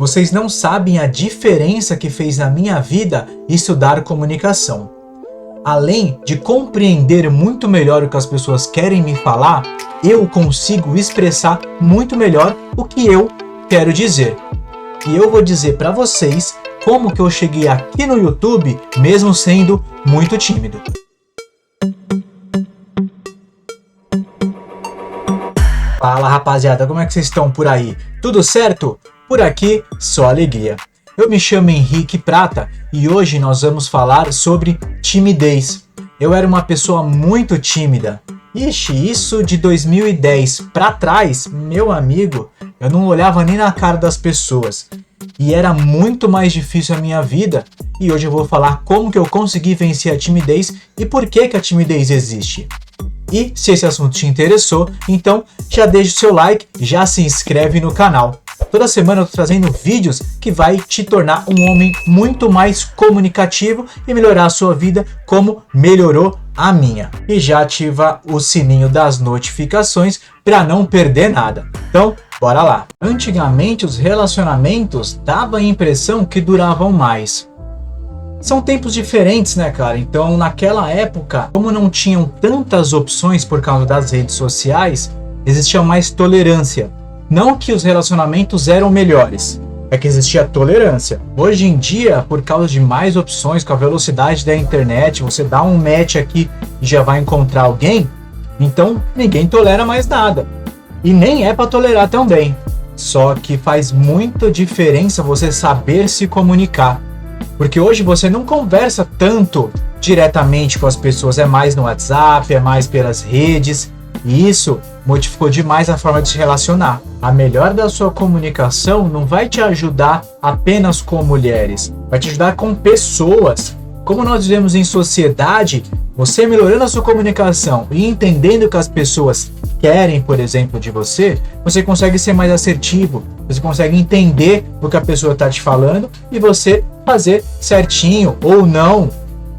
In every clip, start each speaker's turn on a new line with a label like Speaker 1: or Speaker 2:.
Speaker 1: Vocês não sabem a diferença que fez na minha vida estudar comunicação. Além de compreender muito melhor o que as pessoas querem me falar, eu consigo expressar muito melhor o que eu quero dizer. E eu vou dizer para vocês como que eu cheguei aqui no YouTube, mesmo sendo muito tímido. Fala rapaziada, como é que vocês estão por aí? Tudo certo? Por aqui, só alegria. Eu me chamo Henrique Prata e hoje nós vamos falar sobre timidez. Eu era uma pessoa muito tímida. Ixi, isso de 2010 pra trás, meu amigo, eu não olhava nem na cara das pessoas. E era muito mais difícil a minha vida. E hoje eu vou falar como que eu consegui vencer a timidez e por que que a timidez existe. E se esse assunto te interessou, então já deixa o seu like, já se inscreve no canal. Toda semana eu tô trazendo vídeos que vai te tornar um homem muito mais comunicativo e melhorar a sua vida como melhorou a minha. E já ativa o sininho das notificações para não perder nada. Então, bora lá. Antigamente os relacionamentos davam a impressão que duravam mais. São tempos diferentes, né, cara? Então, naquela época, como não tinham tantas opções por causa das redes sociais, existia mais tolerância. Não que os relacionamentos eram melhores, é que existia tolerância. Hoje em dia, por causa de mais opções, com a velocidade da internet, você dá um match aqui e já vai encontrar alguém, então ninguém tolera mais nada. E nem é para tolerar também. Só que faz muita diferença você saber se comunicar. Porque hoje você não conversa tanto diretamente com as pessoas, é mais no WhatsApp, é mais pelas redes, e isso modificou demais a forma de se relacionar. A melhora da sua comunicação não vai te ajudar apenas com mulheres, vai te ajudar com pessoas. Como nós vivemos em sociedade, você melhorando a sua comunicação e entendendo o que as pessoas querem, por exemplo, de você, você consegue ser mais assertivo, você consegue entender o que a pessoa está te falando e você fazer certinho ou não,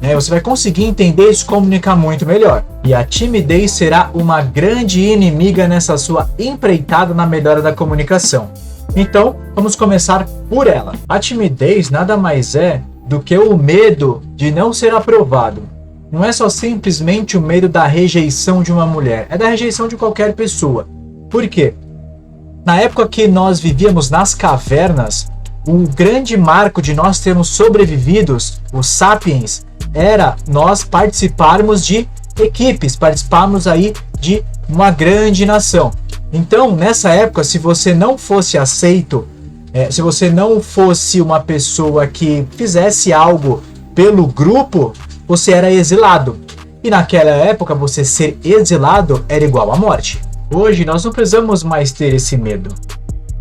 Speaker 1: né? Você vai conseguir entender e se comunicar muito melhor. E a timidez será uma grande inimiga nessa sua empreitada na melhora da comunicação. Então, vamos começar por ela. A timidez nada mais é do que o medo de não ser aprovado. Não é só simplesmente o medo da rejeição de uma mulher, é da rejeição de qualquer pessoa. Por quê? Na época que nós vivíamos nas cavernas, o grande marco de nós termos sobrevividos, os sapiens, era nós participarmos de equipes, participarmos aí de uma grande nação. Então, nessa época, se você não fosse aceito, se você não fosse uma pessoa que fizesse algo pelo grupo, você era exilado. E naquela época, você ser exilado era igual à morte. Hoje, nós não precisamos mais ter esse medo.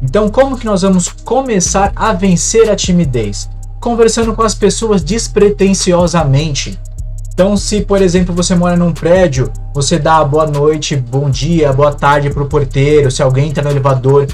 Speaker 1: Então, como que nós vamos começar a vencer a timidez? Conversando com as pessoas despretensiosamente. Então, se, por exemplo, você mora num prédio, você dá boa noite, bom dia, boa tarde para o porteiro. Se alguém está no elevador,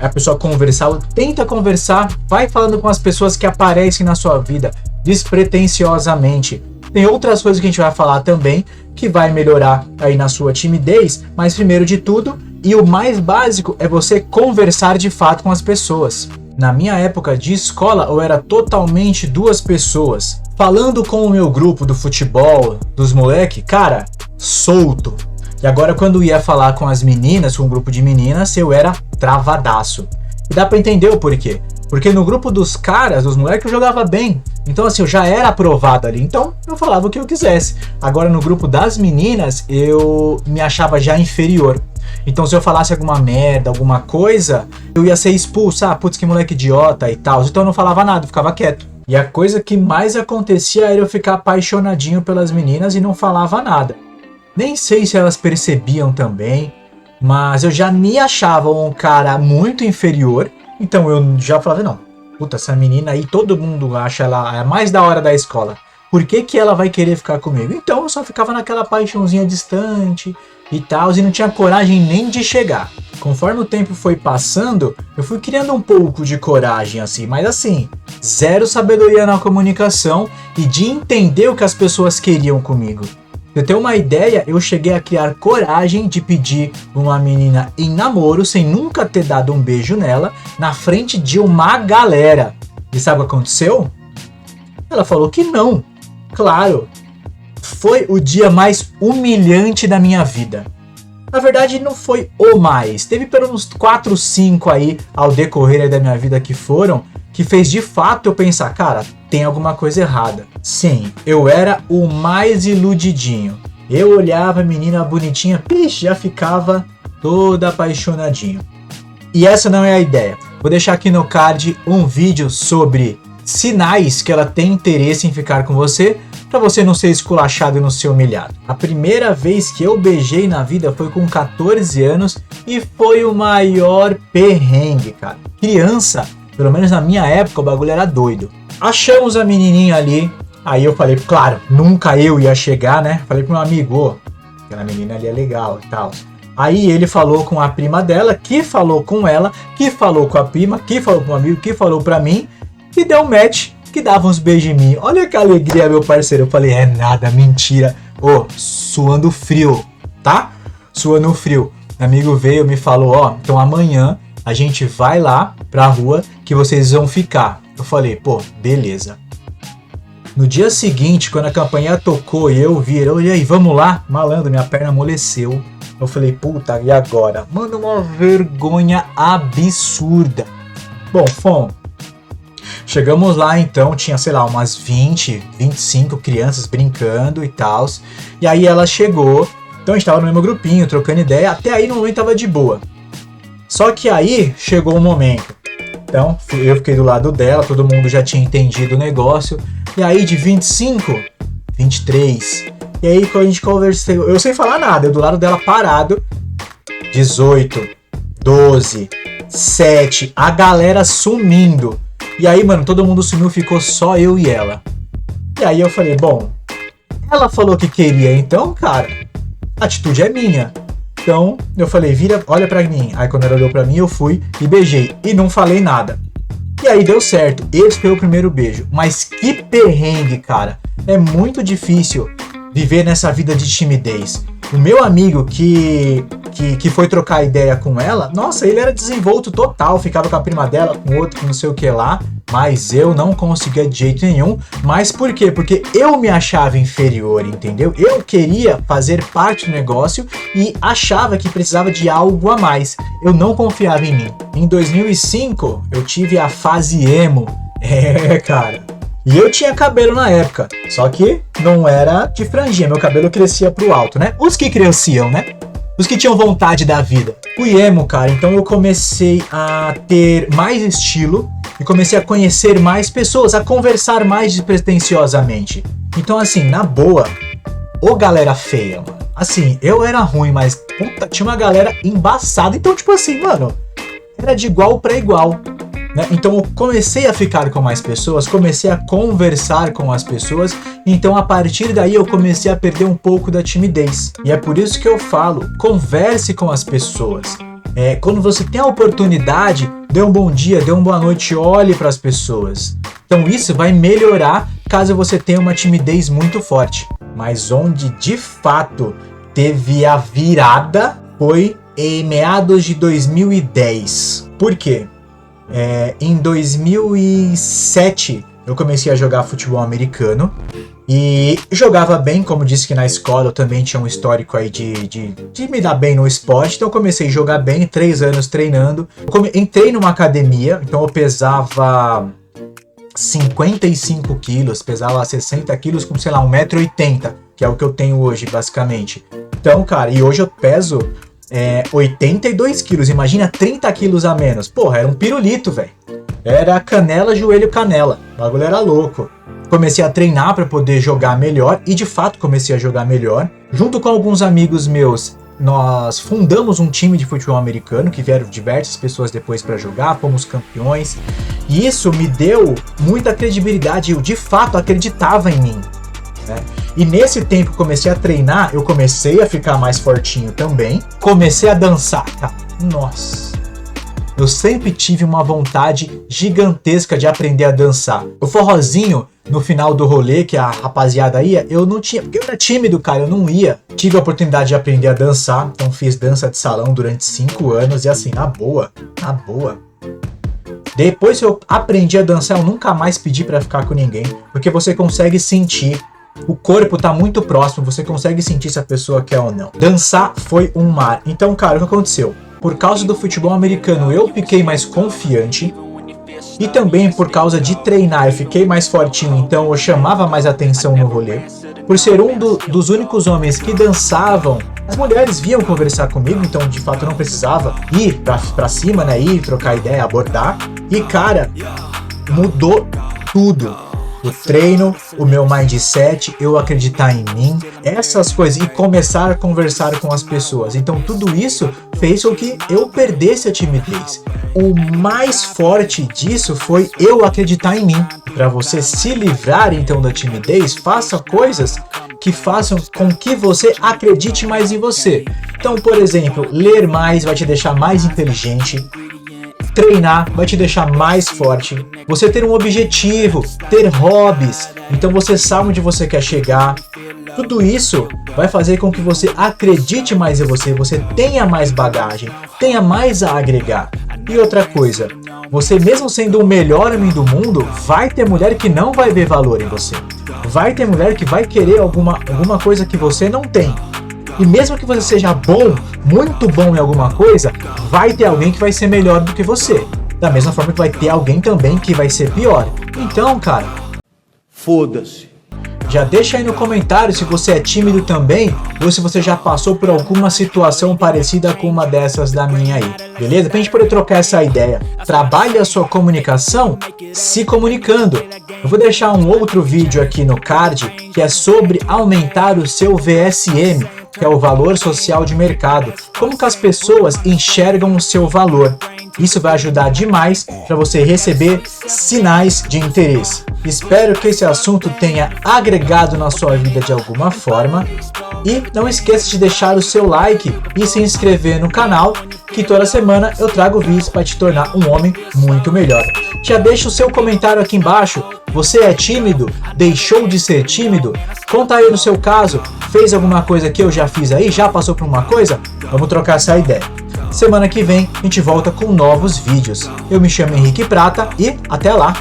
Speaker 1: a pessoa conversar, tenta conversar, vai falando com as pessoas que aparecem na sua vida despretensiosamente. Tem outras coisas que a gente vai falar também que vai melhorar aí na sua timidez, mas primeiro de tudo, e o mais básico, é você conversar de fato com as pessoas. Na minha época de escola, eu era totalmente duas pessoas. Falando com o meu grupo do futebol, dos moleque, cara, solto. E agora quando ia falar com as meninas, com um grupo de meninas, eu era travadaço. E dá pra entender o porquê. Porque no grupo dos caras, dos moleques, eu jogava bem. Então assim, eu já era aprovado ali. Então eu falava o que eu quisesse. Agora no grupo das meninas, eu me achava já inferior. Então se eu falasse alguma merda, alguma coisa, eu ia ser expulso. Ah, putz, que moleque idiota e tal. Então eu não falava nada, eu ficava quieto. E a coisa que mais acontecia era eu ficar apaixonadinho pelas meninas e não falava nada. Nem sei se elas percebiam também, mas eu já me achava um cara muito inferior. Então eu já falava, não, puta, essa menina aí, todo mundo acha ela a mais da hora da escola. Por que que ela vai querer ficar comigo? Então eu só ficava naquela paixãozinha distante e tal, e não tinha coragem nem de chegar. Conforme o tempo foi passando, eu fui criando um pouco de coragem assim, mas assim, zero sabedoria na comunicação e de entender o que as pessoas queriam comigo. Pra você ter uma ideia, eu cheguei a criar coragem de pedir uma menina em namoro, sem nunca ter dado um beijo nela, na frente de uma galera. E sabe o que aconteceu? Ela falou que não. Claro, foi o dia mais humilhante da minha vida. Na verdade, não foi o mais. Teve pelo menos 4, 5 aí, ao decorrer da minha vida que foram, que fez de fato eu pensar, cara, tem alguma coisa errada. Sim, eu era o mais iludidinho. Eu olhava a menina bonitinha, já ficava toda apaixonadinho. E essa não é a ideia. Vou deixar aqui no card um vídeo sobre sinais que ela tem interesse em ficar com você, para você não ser esculachado e não ser humilhado. A primeira vez que eu beijei na vida foi com 14 anos e foi o maior perrengue, cara. Criança, pelo menos na minha época, o bagulho era doido. Achamos a menininha ali, aí eu falei, claro, nunca eu ia chegar, né? Falei pro meu amigo, ô, aquela menina ali é legal e tal. Aí ele falou com a prima dela, que falou com ela, que falou com a prima, que falou com o amigo, que falou pra mim, e deu um match, que dava uns beijos em mim. Olha que alegria, meu parceiro. Eu falei, é nada, mentira. Ô, suando frio, tá? Suando frio. Meu amigo veio e me falou, ó, então amanhã a gente vai lá pra rua que vocês vão ficar. Eu falei, pô, beleza. No dia seguinte, quando a campainha tocou e eu vi, e aí, vamos lá? Malandro, minha perna amoleceu. Eu falei, puta, e agora? Mano, uma vergonha absurda. Bom, fomos. Chegamos lá então, tinha, sei lá, umas 20, 25 crianças brincando e tal. E aí ela chegou, então a gente tava no mesmo grupinho, trocando ideia, até aí no momento tava de boa. Só que aí chegou um momento. Então, eu fiquei do lado dela, todo mundo já tinha entendido o negócio. E aí de 25, 23. E aí quando a gente conversou, eu sem falar nada, eu do lado dela parado. 18, 12, 7, a galera sumindo. E aí, mano, todo mundo sumiu, ficou só eu e ela. E aí eu falei, bom, ela falou que queria, então, cara, a atitude é minha. Então, eu falei, vira, olha pra mim. Aí quando ela olhou pra mim, eu fui e beijei. E não falei nada. E aí deu certo. Esse foi o primeiro beijo. Mas que perrengue, cara. É muito difícil viver nessa vida de timidez. O meu amigo que foi trocar ideia com ela, nossa, ele era desenvolto total, ficava com a prima dela, com outro, com não sei o que lá, mas eu não conseguia de jeito nenhum. Mas por quê? Porque eu me achava inferior, entendeu? Eu queria fazer parte do negócio e achava que precisava de algo a mais. Eu não confiava em mim. Em 2005, eu tive a fase emo. Cara. E eu tinha cabelo na época, só que não era de franjinha, meu cabelo crescia pro alto, né? Os que cresciam, né? Os que tinham vontade da vida. Fui emo, cara, então eu comecei a ter mais estilo e comecei a conhecer mais pessoas, a conversar mais despretensiosamente. Então, assim, na boa, ô galera feia, mano. Assim, eu era ruim, mas puta, tinha uma galera embaçada. Então, tipo assim, mano, era de igual pra igual. Né? Então eu comecei a ficar com mais pessoas, comecei a conversar com as pessoas, então a partir daí eu comecei a perder um pouco da timidez. E é por isso que eu falo, converse com as pessoas. Quando você tem a oportunidade, dê um bom dia, dê uma boa noite, olhe para as pessoas. Então isso vai melhorar caso você tenha uma timidez muito forte. Mas onde de fato teve a virada foi em meados de 2010. Por quê? Em 2007 eu comecei a jogar futebol americano e jogava bem, como disse que na escola eu também tinha um histórico aí de me dar bem no esporte, então eu comecei a jogar bem, 3 anos treinando. Entrei numa academia, então eu pesava 55 quilos, pesava 60 quilos com, sei lá, 1,80 m, que é o que eu tenho hoje, basicamente. Então, cara, e hoje eu peso 82 quilos, imagina 30 quilos a menos. Porra, era um pirulito, velho. Era canela, joelho, canela. O bagulho era louco. Comecei a treinar para poder jogar melhor e de fato comecei a jogar melhor. Junto com alguns amigos meus, nós fundamos um time de futebol americano que vieram diversas pessoas depois para jogar, fomos campeões. E isso me deu muita credibilidade, eu de fato acreditava em mim. Né? E nesse tempo que comecei a treinar, eu comecei a ficar mais fortinho também. Comecei a dançar, cara. Nossa. eu sempre tive uma vontade gigantesca de aprender a dançar. O forrozinho no final do rolê, que a rapaziada ia, eu não tinha, porque eu era tímido, cara, eu não ia. Tive a oportunidade de aprender a dançar, então fiz dança de salão durante 5 anos e assim, na boa. Depois que eu aprendi a dançar, eu nunca mais pedi pra ficar com ninguém, porque você consegue sentir, o corpo tá muito próximo, você consegue sentir se a pessoa quer ou não. Dançar foi um mar. Então, cara, o que aconteceu? Por causa do futebol americano, eu fiquei mais confiante. E também por causa de treinar, eu fiquei mais fortinho, então eu chamava mais atenção no rolê. Por ser um dos únicos homens que dançavam, as mulheres vinham conversar comigo, então de fato eu não precisava ir pra cima, né, ir trocar ideia, abordar. E cara, mudou tudo. O treino, o meu mindset, eu acreditar em mim, essas coisas, e começar a conversar com as pessoas. Então tudo isso fez com que eu perdesse a timidez. O mais forte disso foi eu acreditar em mim. Para você se livrar então da timidez, faça coisas que façam com que você acredite mais em você. Então, por exemplo, ler mais vai te deixar mais inteligente. Treinar vai te deixar mais forte. Você ter um objetivo, ter hobbies, então você sabe onde você quer chegar. Tudo isso vai fazer com que você acredite mais em você, você tenha mais bagagem, tenha mais a agregar. E outra coisa, você mesmo sendo o melhor homem do mundo, vai ter mulher que não vai ver valor em você. Vai ter mulher que vai querer alguma coisa que você não tem. E mesmo que você seja bom, muito bom em alguma coisa, vai ter alguém que vai ser melhor do que você. Da mesma forma que vai ter alguém também que vai ser pior. Então, cara,
Speaker 2: foda-se.
Speaker 1: Já deixa aí no comentário se você é tímido também ou se você já passou por alguma situação parecida com uma dessas da minha aí, beleza? Pra gente poder trocar essa ideia. Trabalhe a sua comunicação se comunicando. Eu vou deixar um outro vídeo aqui no card que é sobre aumentar o seu VSM, que é o valor social de mercado. Como que as pessoas enxergam o seu valor. Isso vai ajudar demais para você receber sinais de interesse. Espero que esse assunto tenha agregado na sua vida de alguma forma. E não esqueça de deixar o seu like e se inscrever no canal, que toda semana eu trago vídeos para te tornar um homem muito melhor. Já deixa o seu comentário aqui embaixo. Você é tímido? Deixou de ser tímido? Conta aí no seu caso. Fez alguma coisa que eu já fiz aí? Já passou por uma coisa? Vamos trocar essa ideia. Semana que vem a gente volta com novos vídeos. Eu me chamo Henrique Prata e até lá!